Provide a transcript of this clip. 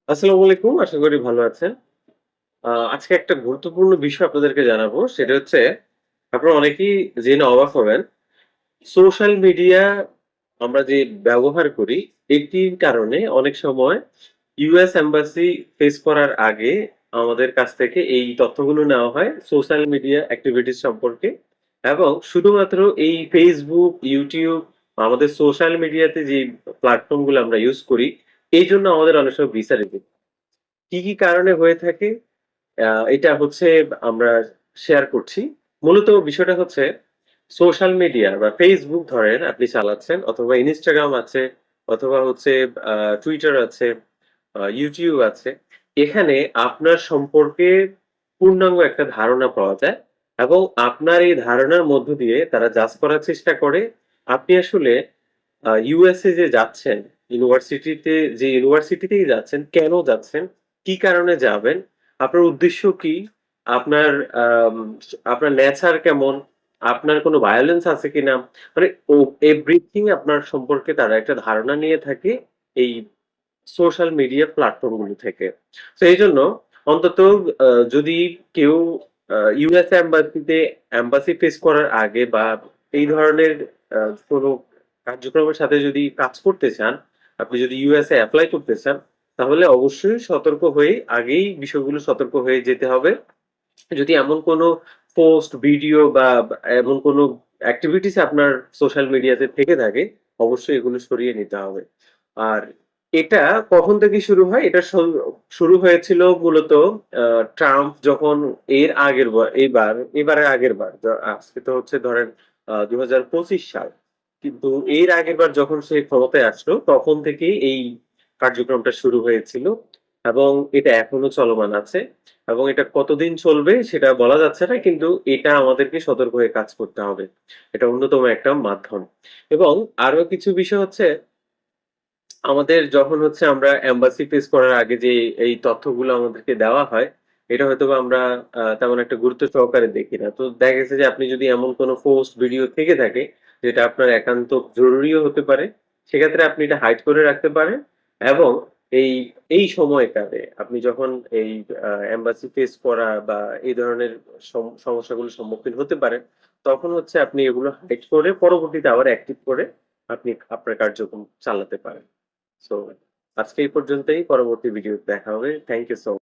আসসালামু আলাইকুম। আশা করি ভালো আছেন। আজকে একটা গুরুত্বপূর্ণ বিষয় আপনাদেরকে জানাবো। সেটা হচ্ছে আপনারা অনেকেই জেনে অবাক হবেন। সোশ্যাল মিডিয়া আমরা যে ব্যবহার করি, এটির কারণে অনেক সময় ইউএস এম্বাসি ফেস করার আগে আমাদের কাছ থেকে এই তথ্যগুলো নেওয়া হয় সোশ্যাল মিডিয়া এক্টিভিটিস সম্পর্কে এবং শুধুমাত্র এই Facebook, YouTube আমাদের সোশ্যাল মিডিয়াতে যে প্ল্যাটফর্ম গুলো আমরা ইউজ করি, এইজন্য আমাদের অনেক সময় ভিসা রিজেক্ট কি কারণে হয়ে থাকে? এটা হচ্ছে আমরা শেয়ার করছি। মূলত বিষয়টা হচ্ছে সোশ্যাল মিডিয়া বা Facebook ধরেন আপনি চালাচ্ছেন অথবা Instagram আছে অথবা হচ্ছে আ Twitter আছে, YouTube আছে। এখানে আপনার সম্পর্কে পূর্ণাঙ্গ একটা ধারণা পাওয়া যায় এবং আপনার এই ধারণার মধ্য দিয়ে তারা জাজ করার চেষ্টা করে আপনি আসলে USA যে যাচ্ছেন, ইউনিভার্সিটিতেই যাচ্ছেন, কেন যাচ্ছেন? কি কারণে যাবেন? আপনার উদ্দেশ্য কি? আপনার আম আপনার নেচার কেমন? আপনার কোনো ভায়োলেন্স আছে কিনা? মানে এভরিথিং আপনার সম্পর্কে তারা একটা ধারণা নিয়ে থাকে এই সোশ্যাল মিডিয়া প্ল্যাটফর্ম গুলো থেকে। তো এইজন্য অন্তত যদি কেউ ইউএস এম্বাসি ফেস করার আগে বা এই ধরনের আ কোনো কার্যক্রমের সাথে যদি কাজ করতে চান, আপনি যদি ইউএসএ এপ্লাই করতে চান, তাহলে অবশ্যই সতর্ক হয়ে আগেই বিষয়গুলো সতর্ক হয়ে যেতে হবে। যদি এমন কোনো পোস্ট, ভিডিও বা এমন কোনো এক্টিভিটিস আপনার সোশ্যাল মিডিয়াতে থেকে থাকে, অবশ্যই এগুলো সরিয়ে নিতে হবে। আর এটা কখন থেকে শুরু হয়? এটা শুরু হয়েছিল মূলত আ ট্রাম্প যখন এর আগের বার এইবার, এবারের আগের বার আজকে তো হচ্ছে ধরেন ২০২৫ সাল। কিন্তু এর আগেরবার যখন সে ক্ষমতায় আসলো, তখন থেকেই এই কার্যক্রমটা শুরু হয়েছিল এবং এটা এখনো চলমান আছে। এবং এটা কতদিন চলবে সেটা বলা যাচ্ছে না। কিন্তু এটা আমাদেরকে সতর্ক হয়ে কাজ করতে হবে। এটা অন্যতম একটা মাধ্যম। এবং আরো কিছু বিষয় হচ্ছে আমাদের যখন হচ্ছে আমরা এম্বাসি ফেস করার আগে যে এই তথ্যগুলো আমাদেরকে দেওয়া হয়, এটা হয়তোবা আমরা তেমন একটা গুরুত্ব সহকারে দেখি না। তো দেখা গেছে যে আপনি যদি এমন কোনো পোস্ট ভিডিও থেকে থাকে যেটা আপনার একান্ত জরুরিও হতে পারে, সেক্ষেত্রে আপনি এটা হাইড করে রাখতে পারেন এবং এই এই সময়কালে আপনি যখন এই এম্বাসি ফেস করা বা এই ধরনের সমস্যাগুলোর সম্মুখীন হতে পারেন, তখন হচ্ছে আপনি এগুলো হাইড করে পরবর্তীতে আবার অ্যাক্টিভ করে আপনি আপনার কার্যক্রম চালাতে পারেন। সো আজকে এই পর্যন্তই। পরবর্তী ভিডিওতে দেখা হবে। Thank you so